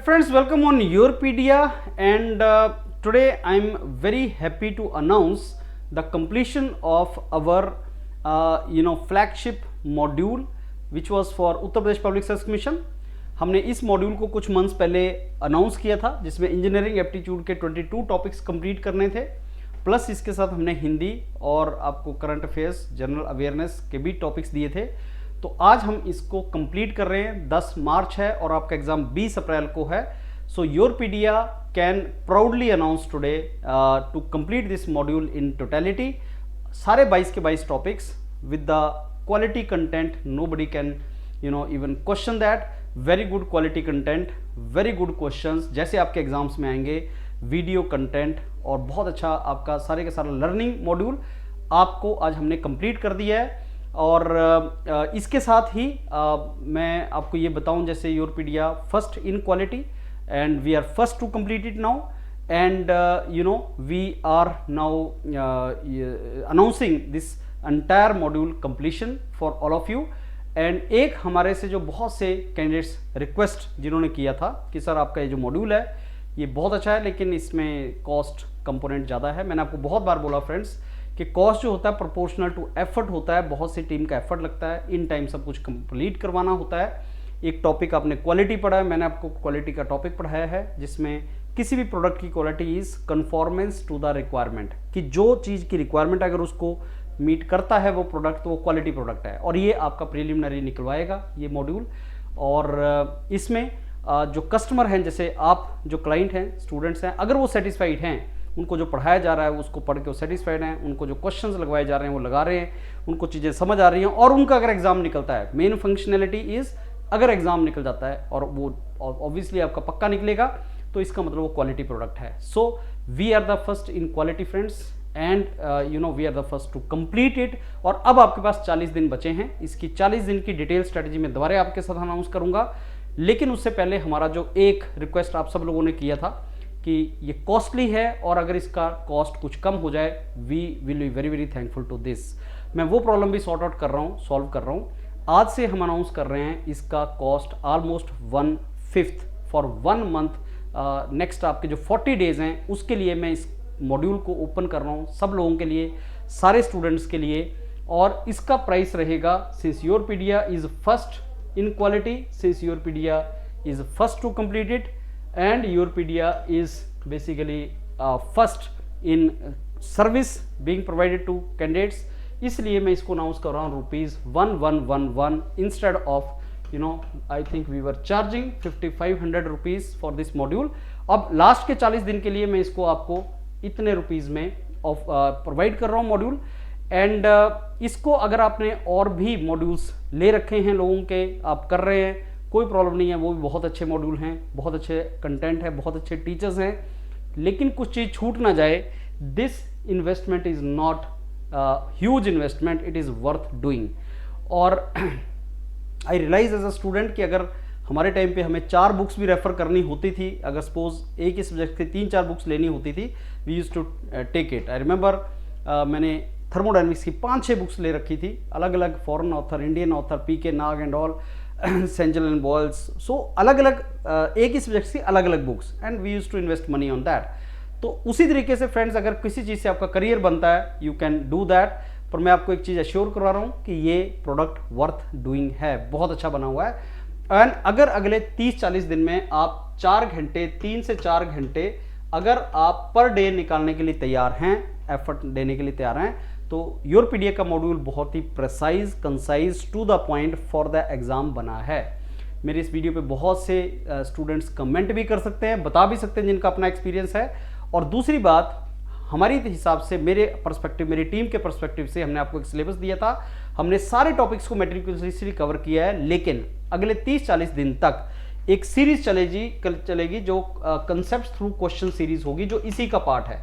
Friends, welcome on Yourpedia, and today I'm very happy to announce the completion of our flagship module which was for Uttar Pradesh public service commission. हमने इस module को कुछ months पहले announce किया था, जिसमें engineering aptitude के 22 topics complete करने थे, प्लस इसके साथ हमने हिंदी और आपको करंट अफेयर्स, जनरल अवेयरनेस के भी टॉपिक्स दिए थे। तो आज हम इसको कंप्लीट कर रहे हैं। 10 मार्च है और आपका एग्जाम 20 अप्रैल को है। So Yourpedia can proudly announce today to complete this module in totality. सारे 22 के 22 topics with the quality content, nobody can even question that. Very good quality content, very good questions जैसे आपके एग्जाम्स में आएंगे, video content और बहुत अच्छा आपका सारे का सारा लर्निंग मॉड्यूल आपको आज हमने कंप्लीट कर दिया है। और इसके साथ ही मैं आपको ये बताऊं, जैसे Yourpedia first in quality and we are first to complete it now, and we are now announcing this entire module completion for all of you. And एक हमारे से जो बहुत से कैंडिडेट्स रिक्वेस्ट जिन्होंने किया था कि सर आपका ये जो मॉड्यूल है ये बहुत अच्छा है लेकिन इसमें कॉस्ट कंपोनेंट ज़्यादा है। मैंने आपको बहुत बार बोला फ्रेंड्स कि कॉस्ट जो होता है प्रोपोर्शनल टू एफर्ट होता है। बहुत सी टीम का एफर्ट लगता है, इन टाइम सब कुछ कंप्लीट करवाना होता है। एक टॉपिक आपने क्वालिटी पढ़ा है, मैंने आपको क्वालिटी का टॉपिक पढ़ाया है, जिसमें किसी भी प्रोडक्ट की quality is conformance to the requirement, कि जो चीज़ की रिक्वायरमेंट अगर उसको मीट करता है वो प्रोडक्ट, तो वो क्वालिटी प्रोडक्ट है। और ये आपका प्रिलिमिनरी निकलवाएगा ये मॉड्यूल। और इसमें जो कस्टमर हैं, जैसे आप जो क्लाइंट हैं, स्टूडेंट्स हैं, अगर वो सेटिस्फाइड हैं, उनको जो पढ़ाया जा रहा है उसको पढ़ के वो सेटिस्फाइड हैं, उनको जो क्वेश्चंस लगवाए जा रहे हैं वो लगा रहे हैं, उनको चीज़ें समझ आ रही हैं, और उनका अगर एग्जाम निकलता है, मेन फंक्शनैलिटी इज अगर एग्जाम निकल जाता है और वो ऑब्वियसली आपका पक्का निकलेगा, तो इसका मतलब वो क्वालिटी प्रोडक्ट है। So we are the first in quality friends, and we are the first to complete it. और अब आपके पास 40 दिन बचे हैं। इसकी 40 दिन की डिटेल स्ट्रेटेजी में दोबारा आपके साथ अनाउंस करूंगा, लेकिन उससे पहले हमारा जो एक रिक्वेस्ट आप सब लोगों ने किया था कि ये कॉस्टली है और अगर इसका कॉस्ट कुछ कम हो जाए, we will be very very thankful to this. मैं वो प्रॉब्लम भी सॉर्ट आउट कर रहा हूँ, सॉल्व कर रहा हूँ। आज से हम अनाउंस कर रहे हैं इसका cost almost 1/5 for 1 month. Next आपके जो 40 डेज हैं उसके लिए मैं इस मॉड्यूल को ओपन कर रहा हूँ सब लोगों के लिए, सारे स्टूडेंट्स के लिए। और इसका प्राइस रहेगा, since Yourpedia is first in quality, since Yourpedia is first to complete it, and Yourpedia is basically first in service being provided to candidates, इसलिए मैं इसको अनाउंस कर रहा हूँ ₹1111 instead of I think we were charging 5500 rupees for this module. अब last के 40 दिन के लिए मैं इसको आपको इतने रुपीज़ में प्रोवाइड कर रहा हूँ मॉड्यूल। एंड इसको अगर आपने और भी मॉड्यूल्स ले रखे हैं लोगों के, आप कर रहे हैं, कोई प्रॉब्लम नहीं है, वो भी बहुत अच्छे मॉड्यूल हैं, बहुत अच्छे कंटेंट है, बहुत अच्छे टीचर्स हैं, लेकिन कुछ चीज़ छूट ना जाए। This investment is not huge investment, it is worth doing. और आई रियलाइज एज अ स्टूडेंट कि अगर हमारे टाइम पे हमें 4 बुक्स भी रेफर करनी होती थी, अगर सपोज एक ही सब्जेक्ट की 3-4 बुक्स लेनी होती थी, we use to take it. I remember मैंने थर्मोडायनेमिक्स की 5-6 बुक्स ले रखी थी, अलग अलग foreign author, Indian author, PK Nag and all, Cengel and Boles. So अलग अलग एक ही सब्जेक्ट की अलग अलग books, and we use to invest money on that. तो उसी तरीके से फ्रेंड्स, अगर किसी चीज़ से आपका करियर बनता है, यू कैन डू दैट। पर मैं आपको एक चीज़ एश्योर करवा रहा हूँ कि ये प्रोडक्ट वर्थ डूइंग है, बहुत अच्छा बना हुआ है। एंड अगर अगले 30-40 दिन में आप 4 घंटे, 3 से 4 घंटे अगर आप पर डे निकालने के लिए तैयार हैं, एफर्ट देने के लिए तैयार हैं, तो योरपीडिया का मॉड्यूल बहुत ही precise, concise, to the point for the exam बना है। मेरे इस वीडियो पे बहुत से स्टूडेंट्स कमेंट भी कर सकते हैं, बता भी सकते हैं जिनका अपना एक्सपीरियंस है। और दूसरी बात, हमारी हिसाब से, मेरे पर्सपेक्टिव, मेरी टीम के पर्सपेक्टिव से, हमने आपको एक सिलेबस दिया था, हमने सारे टॉपिक्स को मेट्रिकुलसली कवर किया है, लेकिन अगले 30-40 दिन तक एक सीरीज चलेगी जो कंसेप्ट थ्रू क्वेश्चन सीरीज होगी, जो इसी का पार्ट है।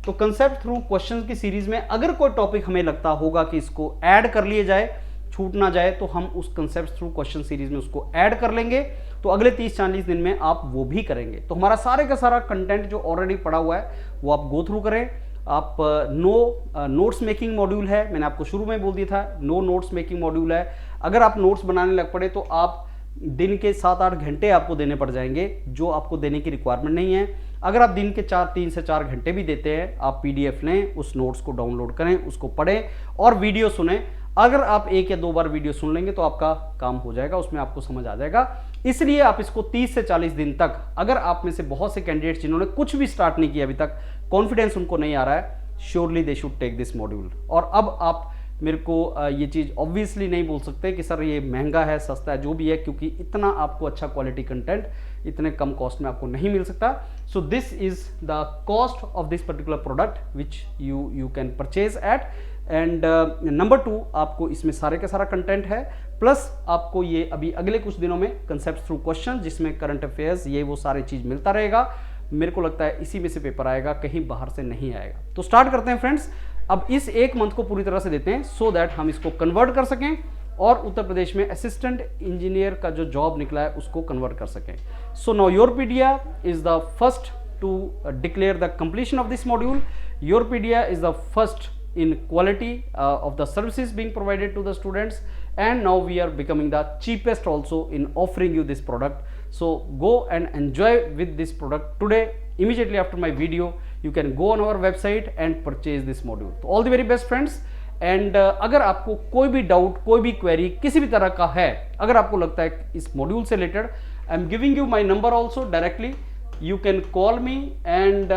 तो कंसेप्ट थ्रू क्वेश्चन की सीरीज में अगर कोई टॉपिक हमें लगता होगा कि इसको ऐड कर लिया जाए, छूट ना जाए, तो हम उस कंसेप्ट थ्रू क्वेश्चन सीरीज में उसको ऐड कर लेंगे। तो अगले 30-40 दिन में आप वो भी करेंगे। तो हमारा सारे का सारा कंटेंट जो ऑलरेडी पड़ा हुआ है वो आप गो थ्रू करें। आप नोट्स मेकिंग मॉड्यूल है, मैंने आपको शुरू में बोल दिया था, नो नोट्स मेकिंग मॉड्यूल है। अगर आप नोट्स बनाने लग पड़े तो आप दिन के 7-8 घंटे आपको देने पड़ जाएंगे, जो आपको देने की रिक्वायरमेंट नहीं है। अगर आप दिन के 3 से 4 घंटे भी देते हैं, आप PDF लें, उस नोट्स को डाउनलोड करें, उसको पढ़ें और वीडियो सुने। अगर आप 1 या 2 बार वीडियो सुन लेंगे तो आपका काम हो जाएगा, उसमें आपको समझ आ जाएगा। इसलिए आप इसको 30 से 40 दिन तक, अगर आप में से बहुत से कैंडिडेट्स जिन्होंने कुछ भी स्टार्ट नहीं किया अभी तक, कॉन्फिडेंस उनको नहीं आ रहा है, surely they should take this module. और अब आप मेरे को ये चीज़ ऑब्वियसली नहीं बोल सकते कि सर ये महंगा है, सस्ता है, जो भी है, क्योंकि इतना आपको अच्छा क्वालिटी कंटेंट इतने कम कॉस्ट में आपको नहीं मिल सकता। So this is the cost of this particular product which you can purchase at. And number 2, आपको इसमें सारे का सारा कंटेंट है, प्लस आपको ये अभी अगले कुछ दिनों में कंसेप्ट थ्रू क्वेश्चन, जिसमें करंट अफेयर्स, ये वो सारी चीज़ मिलता रहेगा। मेरे को लगता है इसी में से पेपर आएगा, कहीं बाहर से नहीं आएगा। तो स्टार्ट करते हैं फ्रेंड्स। अब इस 1 मंथ को पूरी तरह से देते हैं, सो दैट हम इसको कन्वर्ट कर सकें और उत्तर प्रदेश में असिस्टेंट इंजीनियर का जो जॉब निकला है उसको कन्वर्ट कर सकें। So now Yourpedia is the first to declare the completion of this module. Yourpedia is the first in quality of the services being provided to the students, and now we are becoming the cheapest also in offering you this product. So go and enjoy with this product today. Immediately after my video you can go on our website and purchase this module. So all the very best friends. And अगर आपको कोई भी doubt, कोई भी query किसी भी तरह का है, अगर आपको लगता है इस मॉड्यूल से related, I am giving you my number also directly, you can call me and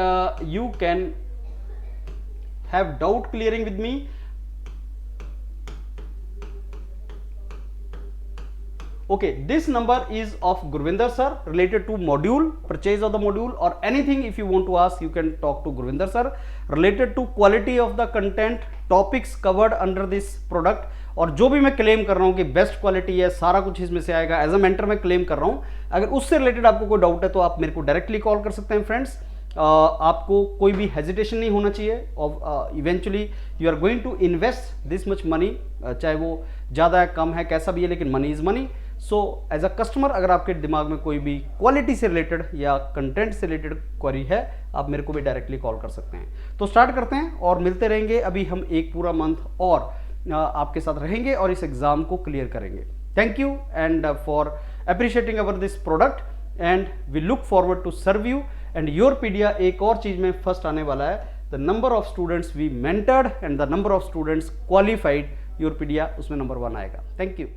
you can have doubt clearing with me. Okay, this number is of Gurvinder sir, related to module, purchase of the module, or anything if you want to ask, you can talk to Gurvinder sir, related to quality of the content, topics covered under this product, और जो भी मैं claim कर रहा हूँ कि best quality है, सारा कुछ इसमें से आएगा, एज अ मेंटर मैं क्लेम कर रहा हूँ। अगर उससे रिलेटेड आपको कोई डाउट है तो आप मेरे को डायरेक्टली कॉल कर सकते हैं फ्रेंड्स। आपको कोई भी हेजिटेशन नहीं होना चाहिए। Eventually you are going to invest this much money, चाहे वो ज़्यादा है, कम है, कैसा भी है, लेकिन money is money. So as a customer, अगर आपके दिमाग में कोई भी क्वालिटी से रिलेटेड या कंटेंट से रिलेटेड क्वेरी है, आप मेरे को भी डायरेक्टली कॉल कर सकते हैं। तो स्टार्ट करते हैं और मिलते रहेंगे। अभी हम 1 पूरा मंथ और आपके साथ रहेंगे और इस एग्ज़ाम को क्लियर करेंगे। Thank you and for appreciating our this product, and we look forward to serve you. And Yourpedia एक और चीज़ में फर्स्ट आने वाला है, the number of students we mentored and the number of students qualified, Yourpedia उसमें number 1 आएगा। Thank you.